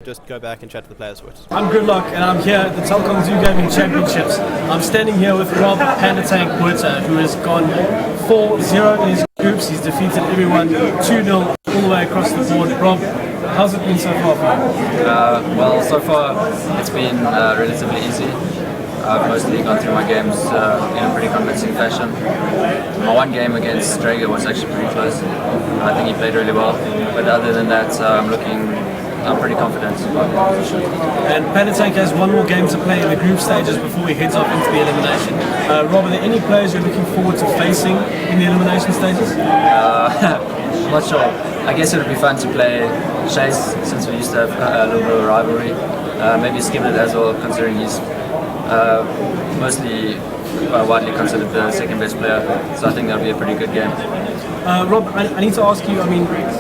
Just go back and chat to the players first. I'm Good Luck, and I'm here at the Telkom Zoo Gaming Championships. I'm standing here with Rob Pandatank Buerta, who has gone 4-0 in his groups. He's defeated everyone 2-0 all the way across the board. Rob, how's it been so far for you? Well, so far it's been relatively easy. I've mostly gone through my games in a pretty convincing fashion. My one game against Drager was actually pretty close. I think he played really well, but other than that, I'm pretty confident about my position. And Pandatank has one more game to play in the group stages before he heads off into the elimination. Rob, are there any players you're looking forward to facing in the elimination stages? I'm not sure. I guess it would be fun to play Chase, since we used to have a little bit of a rivalry. Maybe Skiblet as well, considering he's mostly widely considered the second best player. So I think that'll be a pretty good game. Rob, I need to ask you,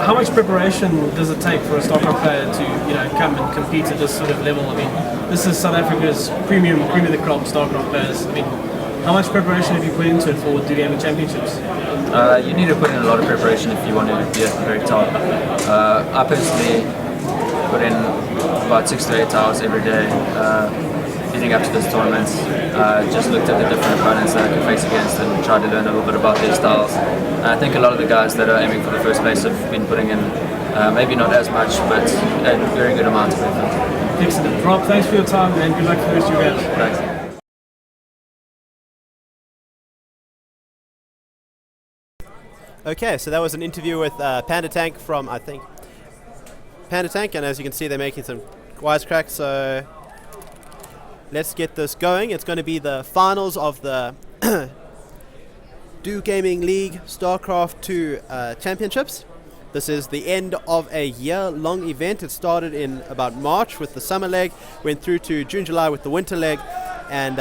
how much preparation does it take for a Starcraft player to, come and compete at this sort of level? This is South Africa's cream of the crop Starcraft players. How much preparation have you put into it for the gaming championships? You need to put in a lot of preparation if you want to be at the very top. I personally put in about 6 to 8 hours every day leading up to this tournament. Just looked at the different opponents that I could face against and tried to learn a little bit about their styles. And I think a lot of the guys that are aiming for the first place have been putting in maybe not as much, but a very good amount of effort. Excellent. Rob, thanks for your time and good luck for the rest of your games. Thanks. Okay, so that was an interview with Pandatank from, I think, Pandatank, and as you can see they're making some wisecracks, so let's get this going. It's going to be the finals of the Do Gaming League StarCraft 2 Championships. This is the end of a year-long event. It started in about March with the summer leg, went through to June, July with the winter leg, and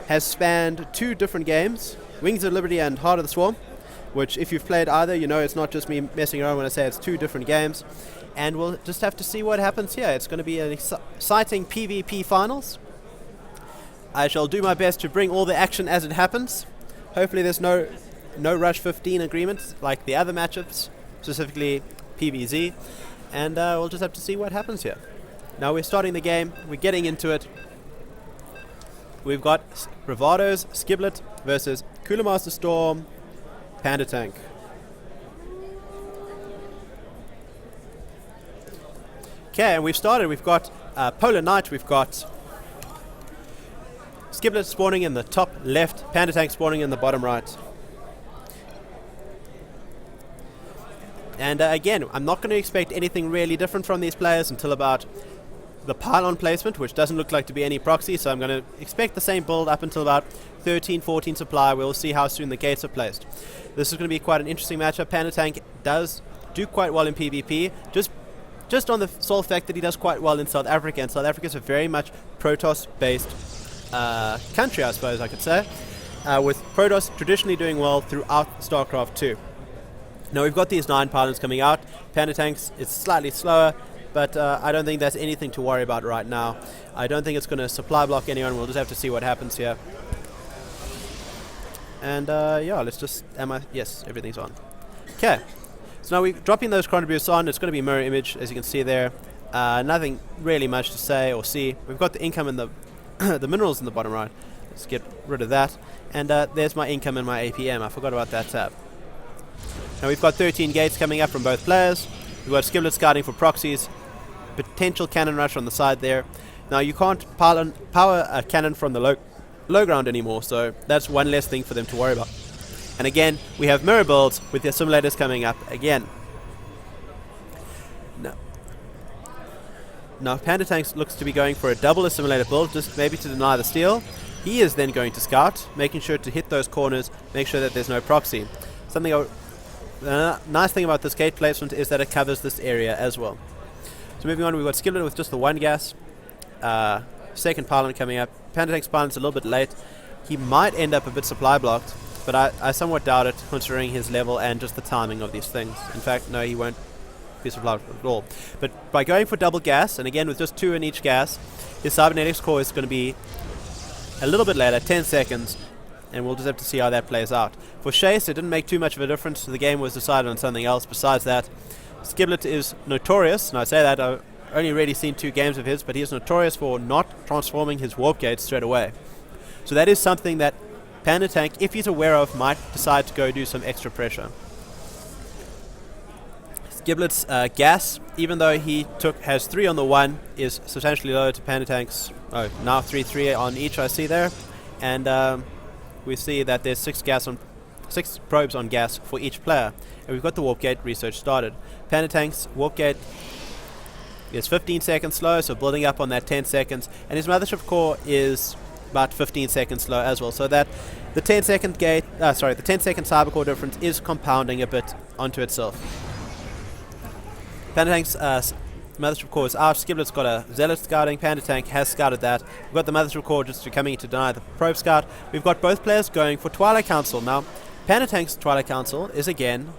has spanned 2 different games, Wings of Liberty and Heart of the Swarm, which if you've played either, you know it's not just me messing around when I say it's 2 different games. And we'll just have to see what happens here. It's going to be an exciting PvP finals. I shall do my best to bring all the action as it happens. Hopefully there's no Rush 15 agreements like the other matchups, specifically PvZ. And we'll just have to see what happens here. Now we're starting the game. We're getting into it. We've got Bravado's Skiblet versus Cooler Master Storm Pandatank. Okay, and we've started. We've got Polar Knight, we've got Skiblet spawning in the top left, Pandatank spawning in the bottom right. And again, I'm not going to expect anything really different from these players until about the pylon placement, which doesn't look like to be any proxy, so I'm going to expect the same build up until about 13, 14 supply. We'll see how soon the gates are placed. This is going to be quite an interesting matchup. Pandatank does do quite well in PvP, just on the sole fact that he does quite well in South Africa, and South Africa is a very much Protoss-based country, I suppose I could say, with Protoss traditionally doing well throughout StarCraft 2. Now we've got these 9 pylons coming out. Pandatank is slightly slower, but I don't think that's anything to worry about right now. I don't think it's going to supply block anyone. We'll just have to see what happens here. And yeah, let's just... Yes, everything's on. Okay. So now we're dropping those chronobusts on. It's going to be mirror image, as you can see there. Nothing really much to say or see. We've got the income and the the minerals in the bottom right. Let's get rid of that. And there's my income and my APM. I forgot about that tab. Now we've got 13 gates coming up from both players. We've got Skiblet scouting for proxies. Potential cannon rush on the side there. Now you can't power a cannon from the low ground anymore, so that's one less thing for them to worry about. And again, we have mirror builds with the assimilators coming up again. Now Pandatank looks to be going for a double assimilator build, just maybe to deny the steal. He is then going to scout, making sure to hit those corners, make sure that there's no proxy. The nice thing about this gate placement is that it covers this area as well. So moving on, we've got Skiblet with just the 1 gas. Second pylon coming up. Pandatank's pylon's a little bit late. He might end up a bit supply blocked, but I somewhat doubt it, considering his level and just the timing of these things. In fact, no, he won't be supply blocked at all. But by going for double gas, and again with just 2 in each gas, his cybernetics core is going to be a little bit later, 10 seconds, and we'll just have to see how that plays out. For Chase, it didn't make too much of a difference. The game was decided on something else besides that. Skiblet is notorious, and I say that only really seen 2 games of his, but he is notorious for not transforming his warp gates straight away. So that is something that Pandatank, if he's aware of, might decide to go do some extra pressure. Skiblet's gas, even though he has 3 on the 1, is substantially lower to Pandatank's. Now 3 on each, I see there. And we see that there's 6 probes on gas for each player. And we've got the warp gate research started. Pandatank's warp gate is 15 seconds slow, so building up on that 10 seconds. And his mothership core is about 15 seconds slow as well. So that the 10 second cyber core difference is compounding a bit onto itself. Pandatank's mothership core is out. Skiblet's got a Zealot scouting. Pandatank has scouted that. We've got the mothership core just coming to deny the probe scout. We've got both players going for Twilight Council. Now, Pandatank's Twilight Council is again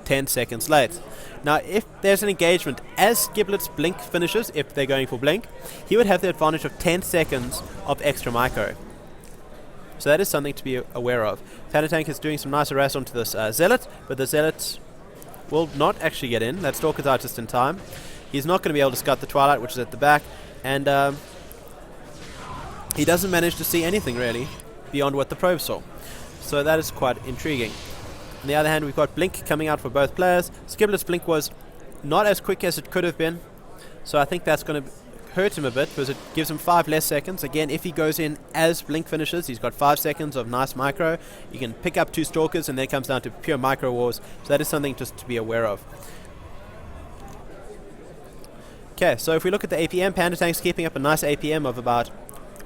10 seconds late. Now, if there's an engagement as Skiblet's blink finishes, if they're going for blink, he would have the advantage of 10 seconds of extra micro. So that is something to be aware of. Pandatank is doing some nice harass onto this Zealot, but the Zealot will not actually get in. That Stalker's out just in time. He's not going to be able to scout the Twilight, which is at the back, and he doesn't manage to see anything really beyond what the probe saw. So that is quite intriguing. On the other hand, we've got Blink coming out for both players. Skiblet's Blink was not as quick as it could have been, so I think that's going to hurt him a bit because it gives him 5 less seconds. Again, if he goes in as Blink finishes, he's got 5 seconds of nice micro. You can pick up 2 Stalkers, and then it comes down to pure micro wars. So that is something just to be aware of. Okay, so if we look at the APM, Pandatank's keeping up a nice APM of about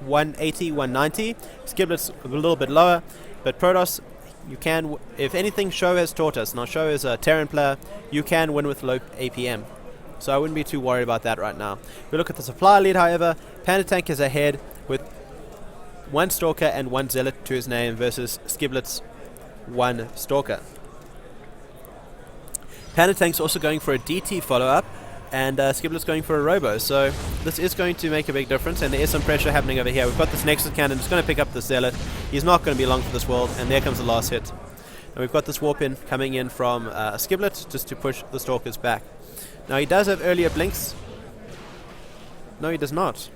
180, 190. Skiblet's a little bit lower, but Protoss, you can, if anything, Show has taught us. Now, Show is a Terran player. You can win with low APM. So I wouldn't be too worried about that right now. If we look at the supply lead, however, Pandatank is ahead with 1 Stalker and 1 Zealot to his name versus Skiblet's 1 Stalker. Pandatank's also going for a DT follow-up, and Skiblet's going for a Robo. So this is going to make a big difference, and there is some pressure happening over here. We've got this Nexus Cannon. It's going to pick up the Zealot. He's not going to be long for this world, and there comes the last hit. And we've got this warp in coming in from Skiblet just to push the Stalkers back. Now, he does have earlier blinks. No, he does not.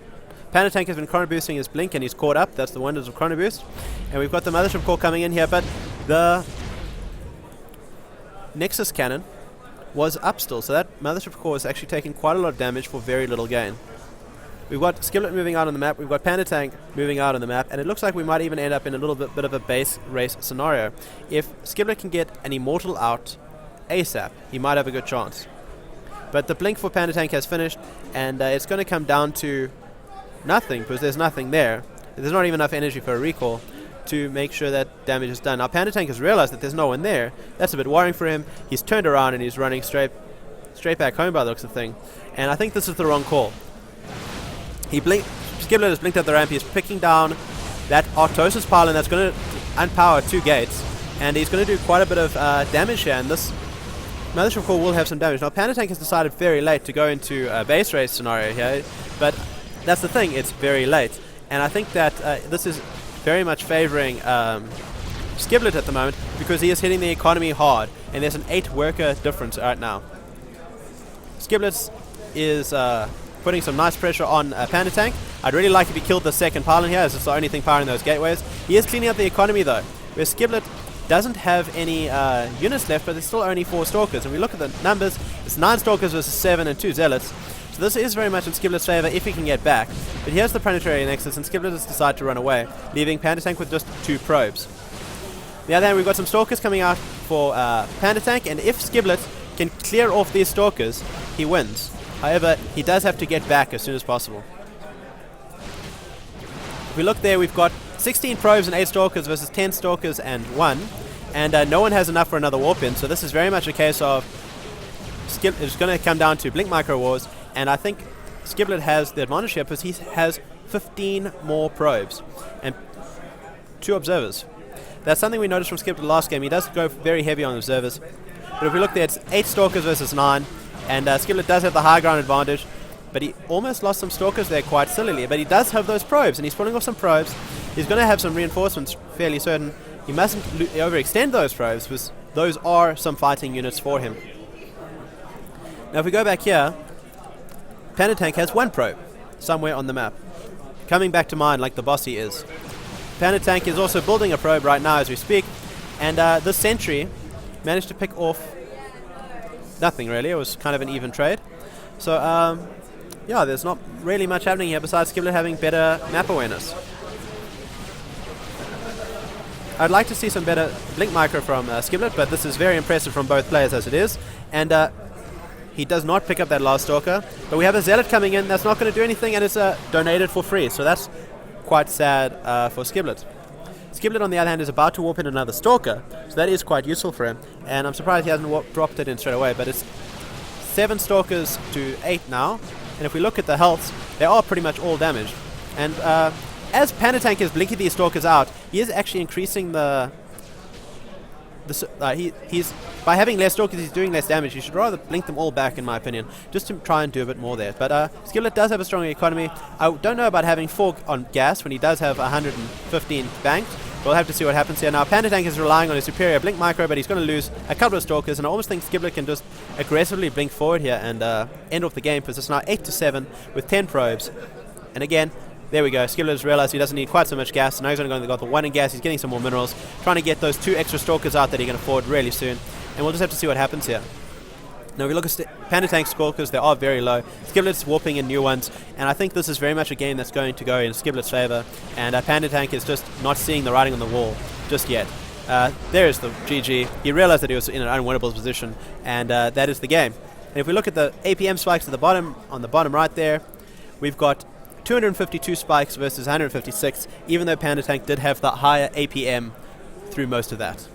Pandatank has been chrono boosting his blink, and he's caught up. That's the wonders of chrono boost. And we've got the mothership core coming in here, but the Nexus Cannon was up still, so that mothership core is actually taking quite a lot of damage for very little gain. We've got Skiblet moving out on the map, we've got Pandatank moving out on the map, and it looks like we might even end up in a little bit of a base race scenario. If Skiblet can get an Immortal out ASAP, he might have a good chance. But the blink for Pandatank has finished, and it's going to come down to nothing, because there's nothing there. There's not even enough energy for a recall to make sure that damage is done. Now, Pandatank has realized that there's no one there. That's a bit worrying for him. He's turned around and he's running straight back home by the looks of the thing. And I think this is the wrong call. Skiblet has blinked at the ramp. He's picking down that Artosis pylon that's going to unpower 2 gates. And he's going to do quite a bit of damage here, and this Mothership Core will have some damage. Now, Pandatank has decided very late to go into a base race scenario here, but that's the thing, it's very late. And I think that this is very much favoring Skiblet at the moment, because he is hitting the economy hard, and there's an 8 worker difference right now. Skiblet is putting some nice pressure on Pandatank. I'd really like if he killed the second pylon here, as it's the only thing powering those gateways. He is cleaning up the economy though, where Skiblet doesn't have any units left, but there's still only 4 Stalkers. And we look at the numbers, it's 9 Stalkers versus 7 and 2 Zealots. So this is very much in Skiblet's favor if he can get back. But here's the Planetary Nexus, and Skiblet has decided to run away, leaving Pandatank with just 2 probes. On the other hand, we've got some Stalkers coming out for Pandatank, and if Skiblet can clear off these Stalkers, he wins. However, he does have to get back as soon as possible. If we look there, we've got 16 probes and 8 Stalkers versus 10 Stalkers and 1. And no one has enough for another warp in, so this is very much a case of it's going to come down to Blink Micro Wars, and I think Skiblet has the advantage here because he has 15 more probes and 2 observers. That's something we noticed from Skiblet last game. He does go very heavy on observers. But if we look there, it's 8 Stalkers versus 9, and Skiblet does have the high ground advantage, but he almost lost some Stalkers there quite sillily. But he does have those probes, and he's pulling off some probes. He's going to have some reinforcements, fairly certain. He mustn't overextend those probes, because those are some fighting units for him. Now if we go back here, Pandatank has one probe somewhere on the map, coming back to mine like the boss he is. Pandatank is also building a probe right now as we speak, and this sentry managed to pick off nothing really. It was kind of an even trade. So yeah, there's not really much happening here besides Skiblet having better map awareness. I'd like to see some better blink micro from Skiblet, but this is very impressive from both players as it is. And he does not pick up that last Stalker, but we have a Zealot coming in that's not going to do anything, and it's donated for free, so that's quite sad for Skiblet. Skiblet, on the other hand, is about to warp in another Stalker, so that is quite useful for him, and I'm surprised he hasn't dropped it in straight away, but it's 7 Stalkers to 8 now, and if we look at the healths, they are pretty much all damaged. And as Pandatank is blinking these Stalkers out, he is actually increasing he's by having less Stalkers, he's doing less damage. You should rather blink them all back, in my opinion, just to try and do a bit more there. But Skiblet does have a strong economy. I don't know about having 4 on gas when he does have 115 banked. We'll have to see what happens here. Now, Pandatank is relying on his superior blink micro, but he's going to lose a couple of Stalkers, and I almost think Skiblet can just aggressively blink forward here and end off the game, because it's now 8-7 with 10 probes. And again, there we go. Skiblet has realized he doesn't need quite so much gas, so now he's only going to go the 1 in gas. He's getting some more minerals, trying to get those 2 extra Stalkers out that he can afford really soon. And we'll just have to see what happens here. Now, if we look at Pandatank Stalkers, they are very low. Skiblet's warping in new ones, and I think this is very much a game that's going to go in Skiblet's favor. And Pandatank is just not seeing the writing on the wall just yet. There's the GG. He realized that he was in an unwinnable position, and that is the game. And if we look at the APM spikes at the bottom, on the bottom right there, we've got 252 spikes versus 156, even though Pandatank did have the higher APM through most of that.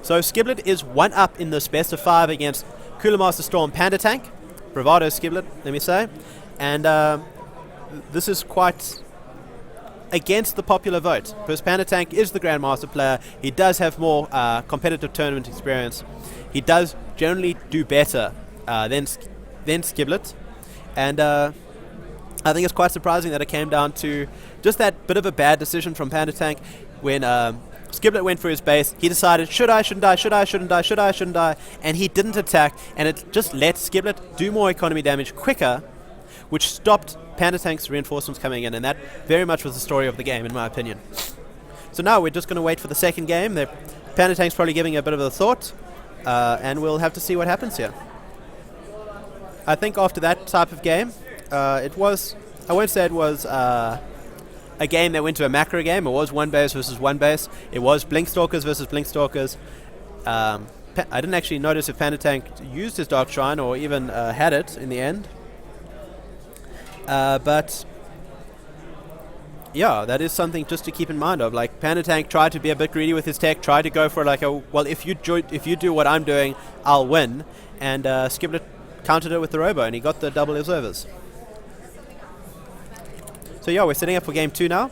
So Skiblet is 1 up in this best of 5 against Cooler Master Storm'Pandatank. Bravado Skiblet, let me say. And this is quite against the popular vote, because Pandatank is the Grandmaster player. He does have more competitive tournament experience. He does generally do better than Skiblet. And I think it's quite surprising that it came down to just that bit of a bad decision from Pandatank when Skiblet went for his base. He decided, should I, shouldn't I, should I, shouldn't I, should I, shouldn't I, and he didn't attack, and it just let Skiblet do more economy damage quicker, which stopped Pandatank's reinforcements coming in, and that very much was the story of the game, in my opinion. So now we're just going to wait for the second game. Pandatank's probably giving a bit of a thought, and we'll have to see what happens here. I think after that type of game, it was, I won't say it was a game that went to a macro game. It was 1 base versus 1 base. It was Blink Stalkers versus Blink Stalkers. I didn't actually notice if Pandatank used his Dark Shrine or even had it in the end. But yeah, that is something just to keep in mind of. Like, Pandatank tried to be a bit greedy with his tech, tried to go for like a, well, if you do what I'm doing, I'll win. And Skiblet countered it with the Robo, and he got the double observers. So yeah, we're setting up for game 2 now.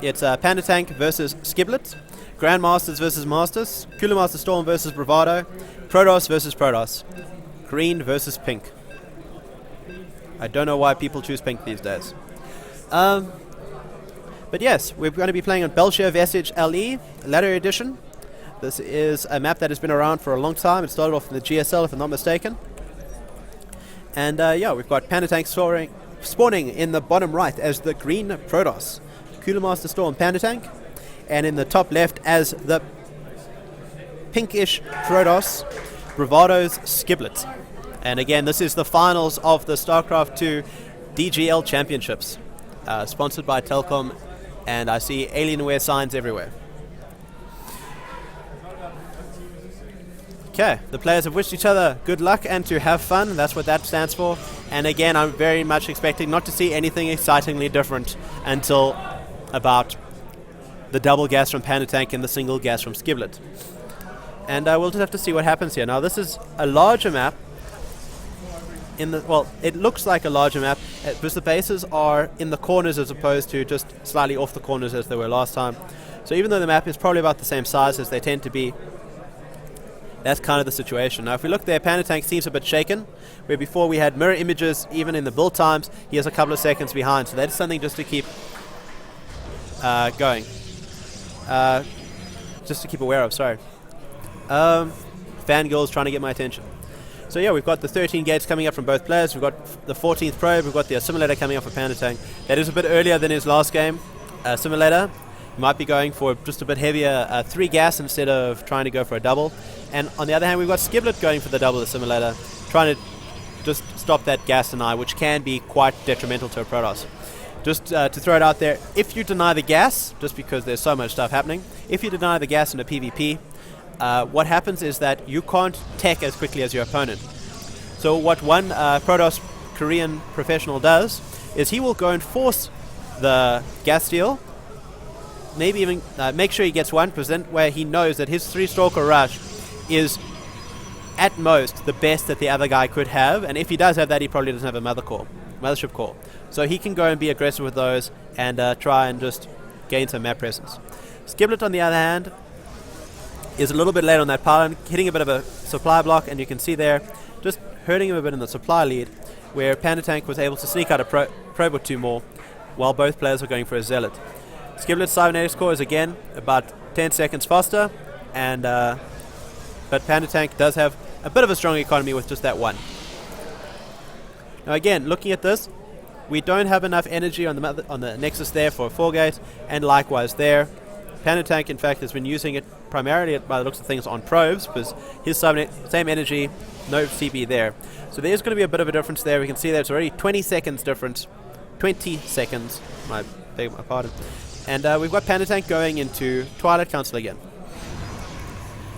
It's Pandatank versus Skiblet, Grandmasters versus Masters, Cooler Master Storm versus Bravado, Protoss versus Protoss, green versus pink. I don't know why people choose pink these days. But yes, we're going to be playing on Belshire Vestige LE, Ladder Edition. This is a map that has been around for a long time. It started off in the GSL, if I'm not mistaken. And yeah, we've got Pandatank spawning in the bottom right as the green Protoss, Cooler Master Storm'Pandatank, and in the top left as the pinkish Protoss, Bravado's Skiblet. And again, this is the finals of the Starcraft 2 DGL Championships, sponsored by Telkom, and I see Alienware signs everywhere. Okay, the players have wished each other good luck and to have fun. That's what that stands for. And again, I'm very much expecting not to see anything excitingly different until about the double gas from Pandatank and the single gas from Skiblet. And we'll just have to see what happens here. Now, this is a larger map. Well, it looks like a larger map because the bases are in the corners as opposed to just slightly off the corners as they were last time. So even though the map is probably about the same size as they tend to be, that's kind of the situation. Now, if we look there, Pandatank seems a bit shaken, where before we had mirror images, even in the build times, he has a couple of seconds behind. So that's something just to keep going. Just to keep aware of, sorry. Fangirls trying to get my attention. So yeah, we've got the 13 gates coming up from both players. We've got the 14th probe. We've got the assimilator coming up for Pandatank. That is a bit earlier than his last game. Assimilator might be going for just a bit heavier 3 gas instead of trying to go for a double. And on the other hand, we've got Skiblet going for the double assimilator, trying to just stop that gas deny, which can be quite detrimental to a Protoss. Just to throw it out there, if you deny the gas, just because there's so much stuff happening, if you deny the gas in a PvP, what happens is that you can't tech as quickly as your opponent. So what one Protoss Korean professional does is he will go and force the gas steal, maybe even make sure he gets 1%, where he knows that his 3-stalker rush is at most the best that the other guy could have, and if he does have that, he probably doesn't have a mothership core. So he can go and be aggressive with those and try and just gain some map presence. Skiblet, on the other hand, is a little bit late on that pylon, hitting a bit of a supply block, and you can see there, just hurting him a bit in the supply lead, where Pandatank was able to sneak out a probe or 2 more, while both players were going for a Zealot. Skiblet's cybernetics core is again about 10 seconds faster, and but Pandatank does have a bit of a strong economy with just that 1. Now again, looking at this, we don't have enough energy on the Nexus there for a 4-gate, and likewise there. Pandatank, in fact, has been using it primarily, by the looks of things, on probes, because his same energy, no CB there. So there's going to be a bit of a difference there. We can see that it's already 20 seconds difference. 20 seconds, beg my pardon. And we've got Pandatank going into Twilight Council again.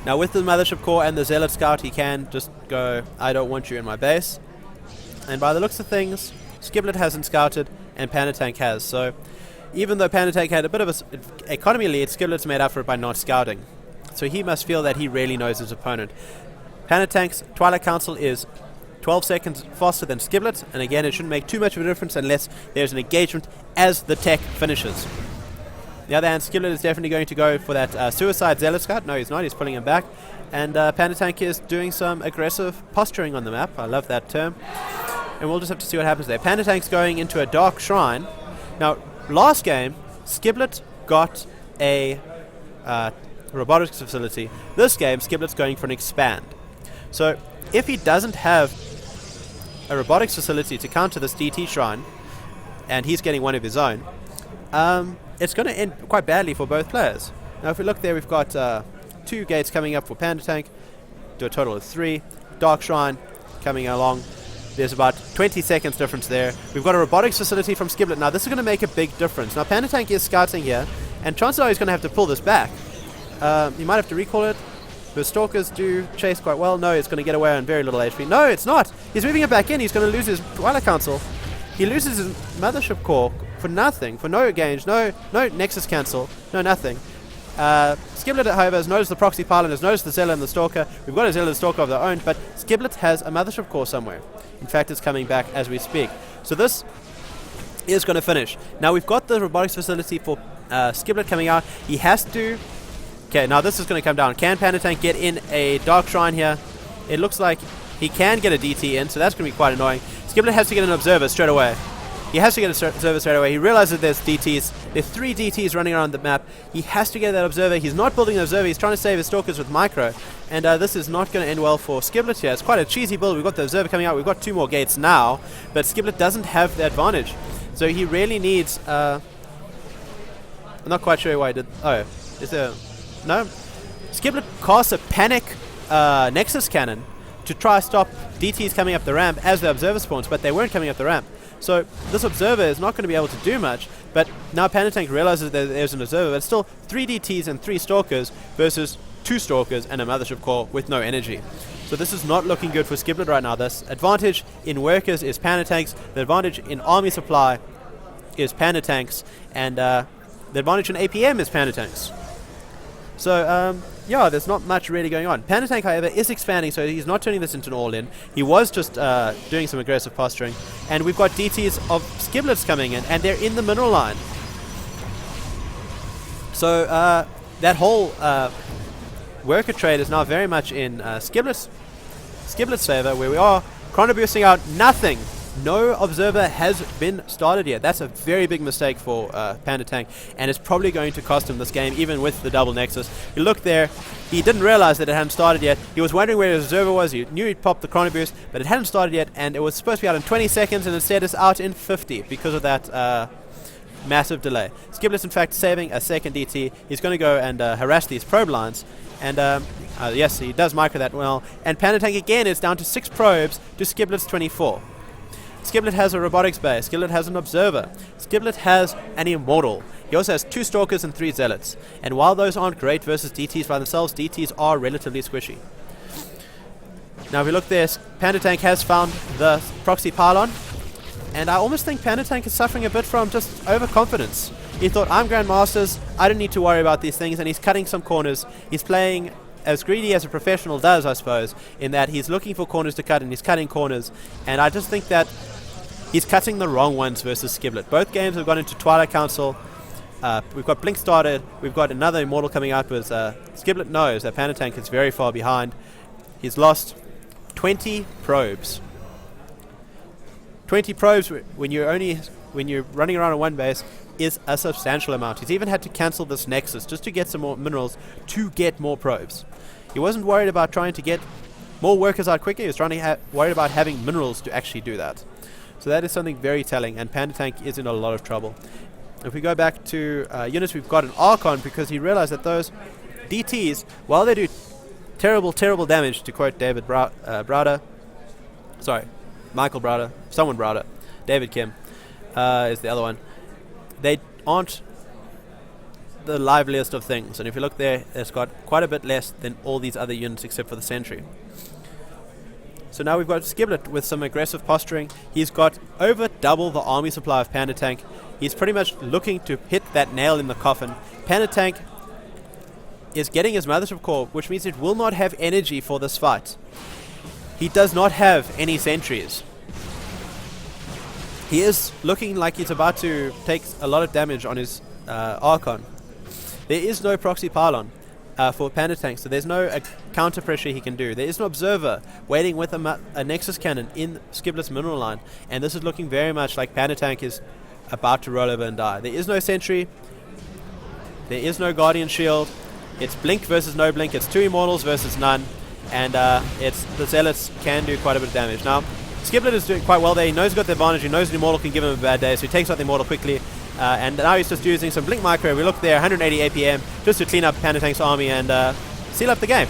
Now with the Mothership Core and the Zealot Scout, he can just go, I don't want you in my base. And by the looks of things, Skiblet hasn't scouted and Pandatank has. So even though Pandatank had a bit of an economy lead, Skiblet's made up for it by not scouting. So he must feel that he really knows his opponent. Pandatank's Twilight Council is 12 seconds faster than Skiblet, and again, it shouldn't make too much of a difference unless there's an engagement as the tech finishes. On the other hand, Skiblet is definitely going to go for that suicide Zealot Scout. No, he's not. He's pulling him back. And Pandatank is doing some aggressive posturing on the map. I love that term. And we'll just have to see what happens there. Pandatank's going into a Dark Shrine. Now, last game, Skiblet got a robotics facility. This game, Skiblet's going for an expand. So, if he doesn't have a robotics facility to counter this DT Shrine, and he's getting one of his own, it's going to end quite badly for both players. Now, if we look there, we've got 2 gates coming up for Pandatank, to a total of 3. Dark Shrine coming along. There's about 20 seconds difference there. We've got a robotics facility from Skiblet. Now, this is going to make a big difference. Now, Pandatank is scouting here, and chances are he's going to have to pull this back. He might have to recall it. The Stalkers do chase quite well. No, it's going to get away on very little HP. No, it's not. He's moving it back in. He's going to lose his Twilight Council. He loses his Mothership Core for nothing, for no gains, no Nexus cancel, no nothing. Skiblet, however, has noticed the proxy pylon, has noticed the Zealot and the Stalker. We've got a Zealot and Stalker of their own, but Skiblet has a Mothership Core somewhere. In fact, it's coming back as we speak. So this is going to finish. Now, we've got the robotics facility for Skiblet coming out. He has to... Okay, now this is going to come down. Can Pandatank get in a Dark Shrine here? It looks like he can get a DT in, so that's going to be quite annoying. Skiblet has to get an Observer straight away. He has to get an Observer straight away. He realizes there's DTs. There's 3 DTs running around the map. He has to get that Observer. He's not building an Observer. He's trying to save his Stalkers with Micro. And this is not going to end well for Skiblet here. It's quite a cheesy build. We've got the Observer coming out. We've got 2 more gates now. But Skiblet doesn't have the advantage. So he really needs... I'm not quite sure why I did... Oh, is there... No? Skiblet casts a panic Nexus Cannon to try to stop DTs coming up the ramp as the Observer spawns, but they weren't coming up the ramp. So this Observer is not going to be able to do much, but now Pandatank realizes that there's an Observer, but it's still 3 DTs and 3 Stalkers versus 2 Stalkers and a Mothership Core with no energy. So this is not looking good for Skiblet right now. This advantage in workers is Pandatank's, the advantage in army supply is Pandatank's, and the advantage in APM is Pandatank's. So, yeah, there's not much really going on. Pandatank, however, is expanding, so he's not turning this into an all-in. He was just doing some aggressive posturing. And we've got DTs of Skiblets coming in, and they're in the mineral line. So, that whole worker trade is now very much in Skiblet's favor, where we are chrono boosting out nothing no observer has been started yet. That's a very big mistake for Pandatank, and it's probably going to cost him this game, even with the double Nexus. You look there, he didn't realize that it hadn't started yet. He was wondering where his observer was. He knew he'd popped the chrono boost, but it hadn't started yet, and it was supposed to be out in 20 seconds, and instead it's out in 50 because of that massive delay. Skiblet's in fact saving a second DT. He's going to go and harass these probe lines, and yes, he does micro that well. And Pandatank again is down to 6 probes to Skiblet's 24. Skiblet has a robotics bay. Skiblet has an observer. Skiblet has an immortal. He also has 2 stalkers and 3 zealots. And while those aren't great versus DTs by themselves, DTs are relatively squishy. Now if we look there, Pandatank has found the proxy pylon. And I almost think Pandatank is suffering a bit from just overconfidence. He thought, I'm Grandmasters, I don't need to worry about these things, and he's cutting some corners. He's playing as greedy as a professional does, I suppose, in that he's looking for corners to cut and he's cutting corners. And I just think that he's cutting the wrong ones versus Skiblet. Both games have gone into Twilight Council. We've got Blink started. We've got another Immortal coming out with Skiblet knows that Pandatank is very far behind. He's lost 20 probes. 20 probes when you're running around on one base is a substantial amount. He's even had to cancel this Nexus just to get some more minerals to get more probes. He wasn't worried about trying to get more workers out quicker. He was worried about having minerals to actually do that. So that is something very telling, and Pandatank is in a lot of trouble. If we go back to units, we've got an Archon because he realized that those DTs, while they do terrible, terrible damage, to quote David Browder, sorry, Michael Browder, someone Browder, David Kim is the other one, they aren't the liveliest of things. And if you look there, it's got quite a bit less than all these other units except for the Sentry. So now we've got Skiblet with some aggressive posturing. He's got over double the army supply of Pandatank. He's pretty much looking to hit that nail in the coffin. Pandatank is getting his Mothership Core, which means it will not have energy for this fight. He does not have any sentries. He is looking like he's about to take a lot of damage on his Archon. There is no proxy pylon for Pandatank, so there's no counter pressure he can do. There is no observer waiting with a Nexus cannon in Skiblet's mineral line, and this is looking very much like Pandatank is about to roll over and die. There is no sentry. There is no Guardian Shield. It's Blink versus no Blink. It's 2 Immortals versus none, and it's the Zealots can do quite a bit of damage. Now, Skiblet is doing quite well there. He knows he's got the advantage. He knows an Immortal can give him a bad day, so he takes out the Immortal quickly. And now he's just using some Blink Micro. We look there, 180 APM, just to clean up Pandatank's army and seal up the game.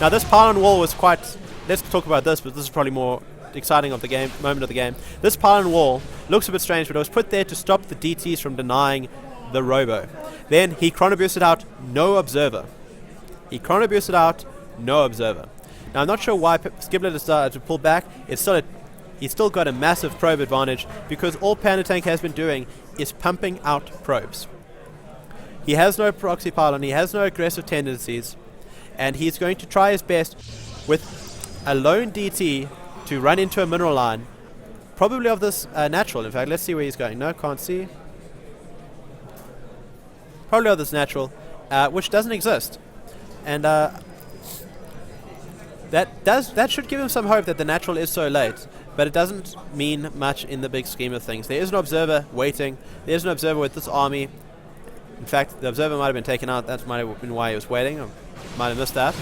Now this pylon wall was quite... Let's talk about this, but this is probably more exciting of the game, moment of the game. This pylon wall looks a bit strange, but it was put there to stop the DTs from denying the Robo. Then he chrono boosted out, no observer. He chrono boosted out, no observer. Now I'm not sure why Skiblet has started to pull back. He's still got a massive probe advantage because all Pandatank has been doing is pumping out probes. He has no proxy pylon, he has no aggressive tendencies, and he's going to try his best with a lone DT to run into a mineral line, probably of this natural. In fact, let's see where he's going. No, can't see. Probably of this natural, which doesn't exist. And that should give him some hope that the natural is so late. But it doesn't mean much in the big scheme of things. There is an observer waiting. There is an observer with this army. In fact, the observer might have been taken out. That might have been why he was waiting. I might have missed that.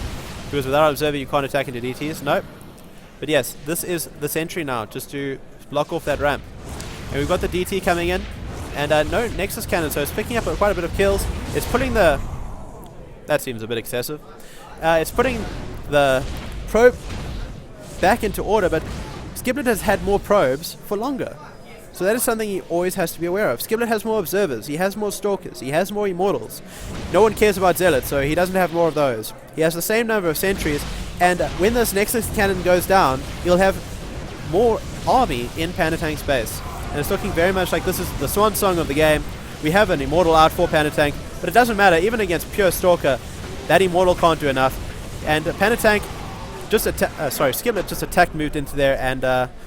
Because without an observer, you can't attack into DTs. Nope. But yes, this is the sentry now, just to block off that ramp. And we've got the DT coming in. And no Nexus cannon, so it's picking up quite a bit of kills. It's putting the... That seems a bit excessive. It's putting the probe back into order, but Skiblet has had more probes for longer. So that is something he always has to be aware of. Skiblet has more observers, he has more stalkers, he has more immortals. No one cares about zealots, so he doesn't have more of those. He has the same number of sentries, and when this Nexus cannon goes down, he'll have more army in Pandatank's base. And it's looking very much like this is the swan song of the game. We have an immortal out for Pandatank, but it doesn't matter, even against pure stalker, that immortal can't do enough. And Pandatank Skiblet just attacked, moved into there, and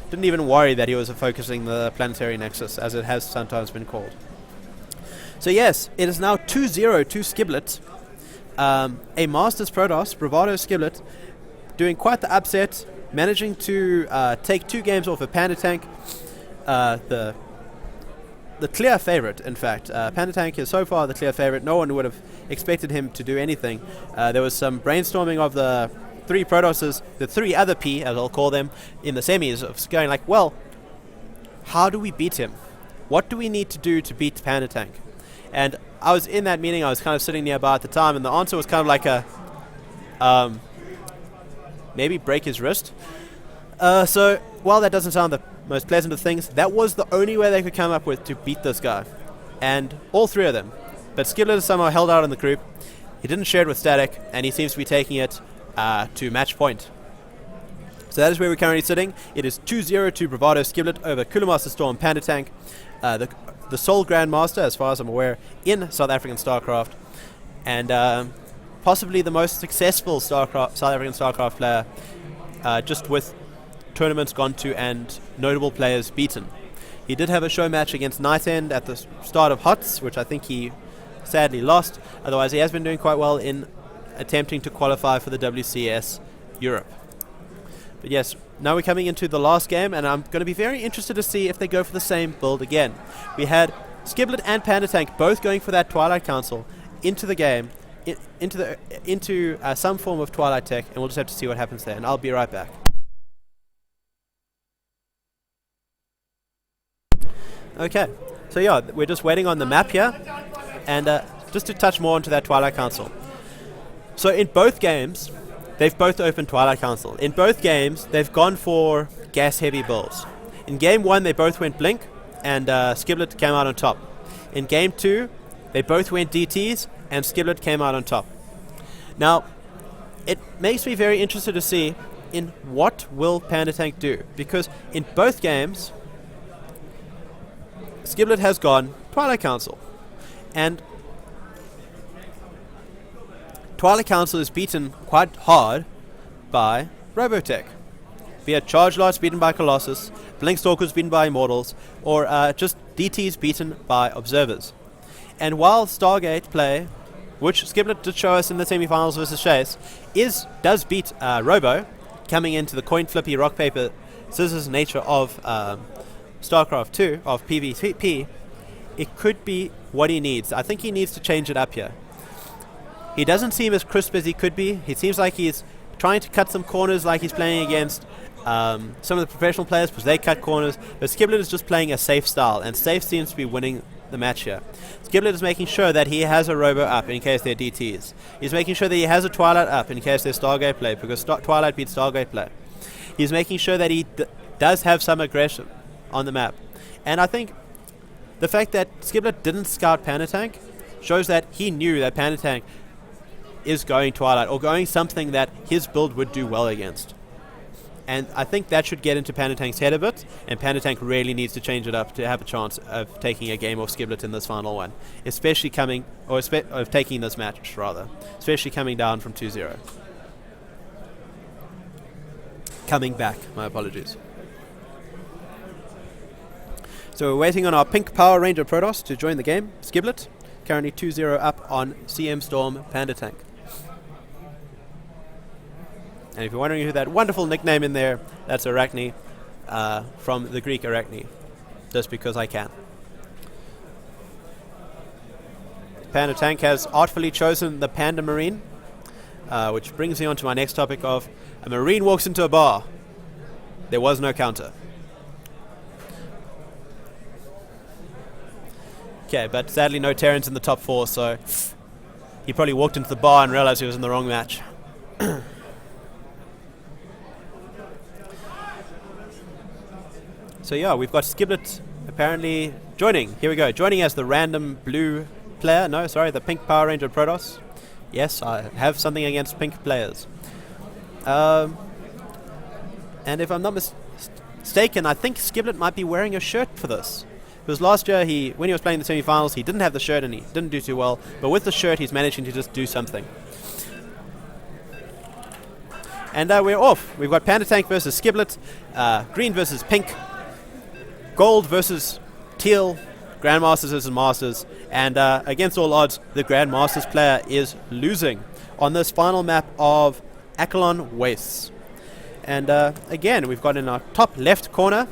didn't even worry that he was focusing the planetary nexus, as it has sometimes been called. So yes, it is now 2-0 to Skiblet. A Masters Protoss, Bravado Skiblet, doing quite the upset, managing to take 2 games off of Pandatank. the clear favorite, in fact. Pandatank is so far the clear favorite. No one would have expected him to do anything. There was some brainstorming of the three Protosses, the three other P, as I'll call them, in the semis, of going like, well, how do we beat him? What do we need to do to beat Pandatank? And I was in that meeting, I was kind of sitting nearby at the time, and the answer was kind of like a, maybe break his wrist. So, while that doesn't sound the most pleasant of things, that was the only way they could come up with to beat this guy. And all three of them. But Skiblet is somehow held out in the group. He didn't share it with Static, and he seems to be taking it to match point. So that is where we're currently sitting. It is 2-0 to bvd'Skiblet over SC2 the sole Grandmaster, as far as I'm aware, in South African Starcraft. And possibly the most successful South African Starcraft player, just with tournaments gone to and notable players beaten. He did have a show match against Nightend at the start of HOTS, which I think he sadly lost. Otherwise, he has been doing quite well in attempting to qualify for the WCS Europe. But yes, now we're coming into the last game, and I'm going to be very interested to see if they go for the same build again. We had Skiblet and Pandatank both going for that Twilight Council into the game, into some form of Twilight tech, and we'll just have to see what happens there, and I'll be right back. Okay, so yeah, we're just waiting on the map here, and just to touch more onto that Twilight Council. So in both games, they've both opened Twilight Council. In both games, they've gone for gas-heavy builds. In Game 1, they both went Blink, and Skiblet came out on top. In Game 2, they both went DTs, and Skiblet came out on top. Now, it makes me very interested to see in what will Pandatank do, because in both games, Skiblet has gone Twilight Council, and Twilight Council is beaten quite hard by Robotech. Be it Charge Lots beaten by Colossus, Blink Stalkers beaten by Immortals, or just DTs beaten by Observers. And while Stargate play, which Skiblet did show us in the semifinals versus Chase, does beat Robo, coming into the coin flippy rock paper scissors nature of StarCraft 2, of PvP, it could be what he needs. I think he needs to change it up here. He doesn't seem as crisp as he could be. He seems like he's trying to cut some corners like he's playing against some of the professional players, because they cut corners. But Skiblet is just playing a safe style, and safe seems to be winning the match here. Skiblet is making sure that he has a Robo up in case they're DTs. He's making sure that he has a Twilight up in case they're Stargate play, because Twilight beats Stargate play. He's making sure that he does have some aggression on the map. And I think the fact that Skiblet didn't scout Pandatank shows that he knew that Pandatank is going Twilight, or going something that his build would do well against. And I think that should get into Pandatank's head a bit, and Pandatank really needs to change it up to have a chance of taking a game off Skiblet in this final one, especially of taking this match, rather, especially coming down from 2-0. Coming back, my apologies. So we're waiting on our pink Power Ranger Protoss to join the game, Skiblet, currently 2-0 up on CMStorm'Pandatank. And if you're wondering who that wonderful nickname in there, that's Arachne, from the Greek Arachne, just because I can. Pandatank has artfully chosen the Panda Marine, which brings me on to my next topic of a Marine walks into a bar. There was no counter. Okay, but sadly no Terrans in the top 4, so he probably walked into the bar and realized he was in the wrong match. So yeah, we've got Skiblet apparently joining. Here we go, joining as the random blue player. No, sorry, the pink Power Ranger Protoss. Yes, I have something against pink players. And if I'm not mistaken, I think Skiblet might be wearing a shirt for this. Because last year, when he was playing the semi-finals, he didn't have the shirt and he didn't do too well. But with the shirt, he's managing to just do something. And we're off. We've got Pandatank versus Skiblet, green versus pink, gold versus teal, Grandmasters versus Masters. And against all odds, the Grandmasters player is losing on this final map of Acheron Wastes. And again, we've got in our top left corner,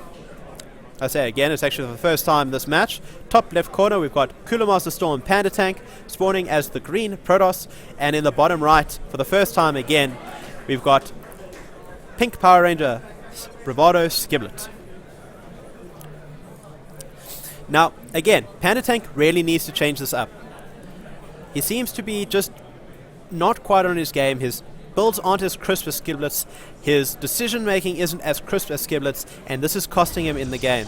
I say again, it's actually the first time this match. Top left corner, we've got Cooler Master Storm Pandatank spawning as the green Protoss, and in the bottom right, for the first time again, we've got Pink Power Ranger bvd'Skiblet. Now, again, Pandatank really needs to change this up. He seems to be just not quite on his game. His builds aren't as crisp as Skiblet's. His decision making isn't as crisp as Skiblet's, and this is costing him in the game.